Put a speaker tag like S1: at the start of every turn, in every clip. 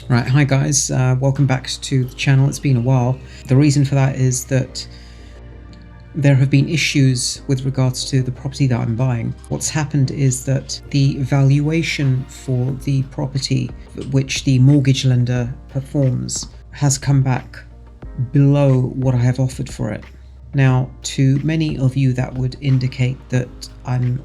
S1: Right, hi guys, welcome back to the channel. It's been a while. The reason for that is that there have been issues with regards to the property that I'm buying. What's happened is that the valuation for the property which the mortgage lender performs has come back below what I have offered for it. Now, to many of you that would indicate that I'm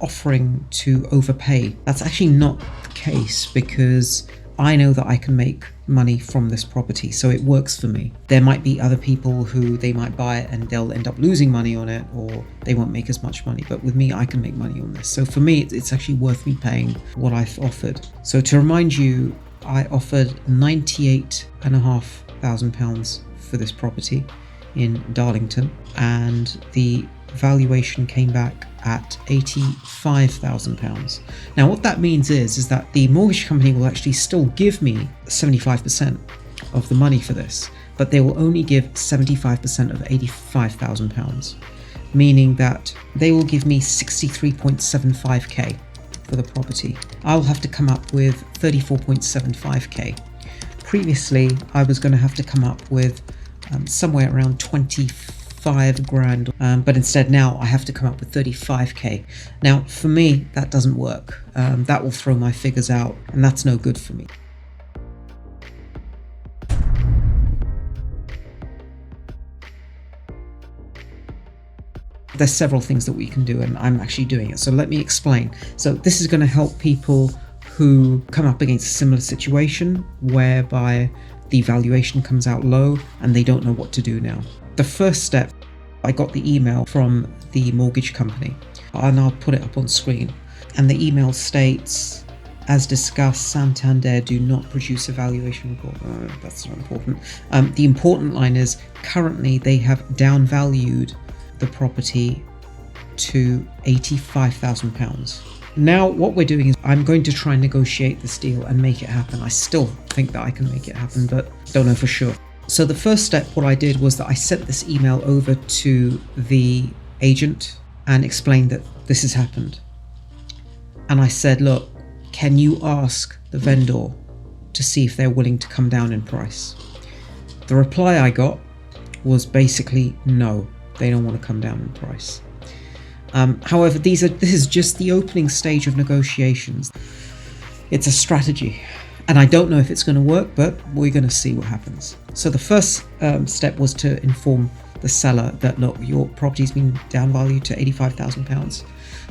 S1: offering to overpay. That's actually not the case, because I know that I can make money from this property, so it works for me. There might be other people who they might buy it and they'll end up losing money on it, or they won't make as much money, but with me I can make money on this. So for me it's actually worth me paying what I've offered. So to remind you, I offered £98,500 for this property in Darlington, and the valuation came back at £85,000. Now what that means is that the mortgage company will actually still give me 75% of the money for this, but they will only give 75% of £85,000, meaning that they will give me 63.75k for the property. I'll have to come up with 34.75k. Previously I was going to have to come up with somewhere around 25 grand, but instead now I have to come up with 35k. Now for me that doesn't work. That will throw my figures out, and that's no good for me. There's several things that we can do, and I'm actually doing it, so let me explain. So this is going to help people who come up against a similar situation whereby the valuation comes out low and they don't know what to do now. The first step, I got the email from the mortgage company, and I'll put it up on screen. And the email states, as discussed, Santander do not produce a valuation report. That's not important. The important line is, currently they have downvalued the property to £85,000. Now what we're doing is I'm going to try and negotiate this deal and make it happen. I still think that I can make it happen, but don't know for sure. So the first step, what I did was that I sent this email over to the agent and explained that this has happened. And I said, look, can you ask the vendor to see if they're willing to come down in price? The reply I got was basically no, they don't want to come down in price. However, this is just the opening stage of negotiations. It's a strategy, and I don't know if it's going to work, but we're going to see what happens. So the first step was to inform the seller that, look, your property's been downvalued to £85,000.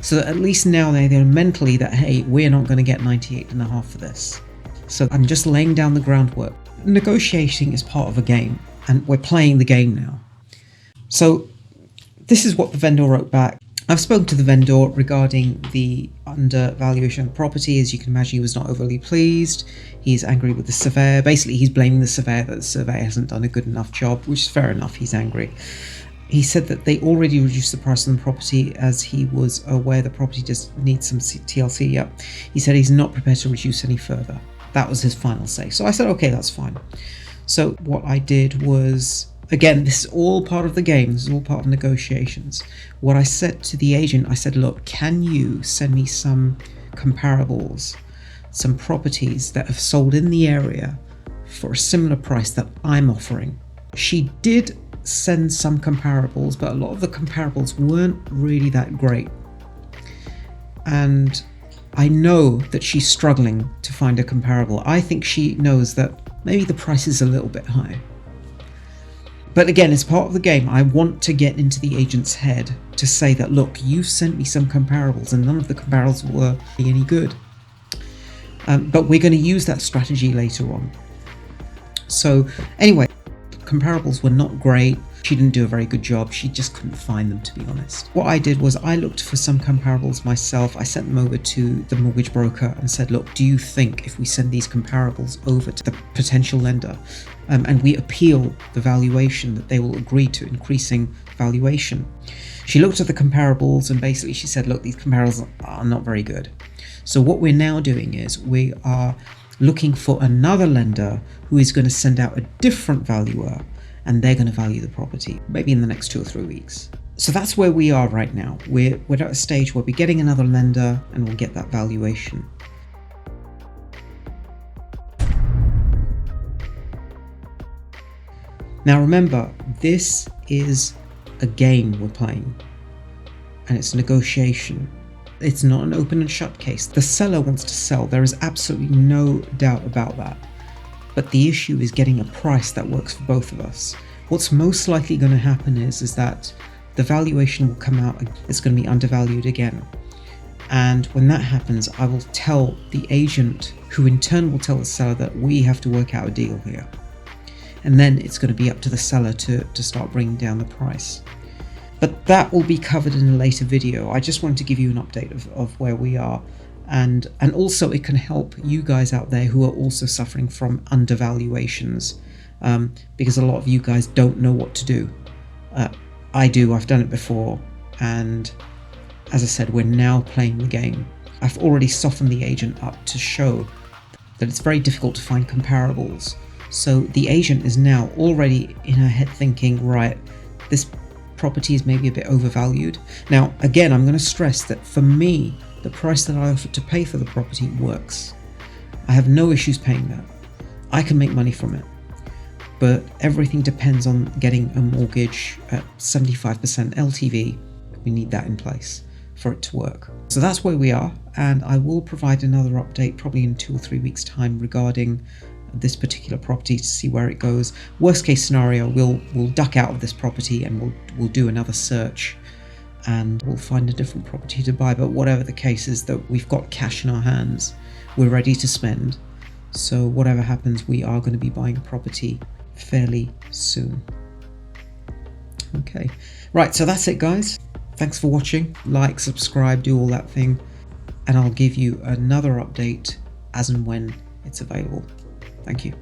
S1: So that at least now they're mentally that, hey, we're not going to get 98.5 for this. So I'm just laying down the groundwork. Negotiating is part of a game, and we're playing the game now. So this is what the vendor wrote back. I've spoken to the vendor regarding the undervaluation of the property. As you can imagine, he was not overly pleased. He's angry with the surveyor. Basically, he's blaming the surveyor that the surveyor hasn't done a good enough job, which is fair enough. He's angry. He said that they already reduced the price of the property, as he was aware the property just needs some TLC. Yep. He said he's not prepared to reduce any further. That was his final say. So I said, okay, that's fine. So what I did was, again, this is all part of the game. This is all part of negotiations. What I said to the agent, I said, look, can you send me some comparables, some properties that have sold in the area for a similar price that I'm offering? She did send some comparables, but a lot of the comparables weren't really that great. And I know that she's struggling to find a comparable. I think she knows that maybe the price is a little bit high. But again, it's part of the game. I want to get into the agent's head to say that, look, you've sent me some comparables and none of the comparables were any good. But we're going to use that strategy later on. So anyway, comparables were not great. She didn't do a very good job. She just couldn't find them, to be honest. What I did was I looked for some comparables myself. I sent them over to the mortgage broker and said, look, do you think if we send these comparables over to the potential lender and we appeal the valuation, that they will agree to increasing valuation? She looked at the comparables and basically she said, look, these comparables are not very good. So what we're now doing is we are looking for another lender who is going to send out a different valuer, and they're going to value the property maybe in the next 2 or 3 weeks. So that's where we are right now. We're at a stage where we're getting another lender and we'll get that valuation. Now remember, this is a game we're playing, and it's a negotiation. It's not an open and shut case. The seller wants to sell. There is absolutely no doubt about that. But the issue is getting a price that works for both of us. What's most likely going to happen is that the valuation will come out, it's going to be undervalued again. And when that happens, I will tell the agent, who in turn will tell the seller, that we have to work out a deal here. And then it's going to be up to the seller to start bringing down the price. But that will be covered in a later video. I just wanted to give you an update of where we are. And also it can help you guys out there who are also suffering from undervaluations, because a lot of you guys don't know what to do. I do, I've done it before. And as I said, we're now playing the game. I've already softened the agent up to show that it's very difficult to find comparables. So the agent is now already in her head thinking, right, this property is maybe a bit overvalued. Now, again, I'm going to stress that for me, the price that I offered to pay for the property works. I have no issues paying that. I can make money from it. But everything depends on getting a mortgage at 75% LTV. We need that in place for it to work. So that's where we are, and I will provide another update probably in 2 or 3 weeks' time regarding this particular property to see where it goes. Worst case scenario, we'll duck out of this property and we'll do another search and we'll find a different property to buy. But whatever the case is, that we've got cash in our hands, we're ready to spend. So whatever happens, we are going to be buying a property fairly soon. Okay, right, so that's it, guys. Thanks for watching. Like, subscribe, do all that thing, and I'll give you another update as and when it's available. Thank you.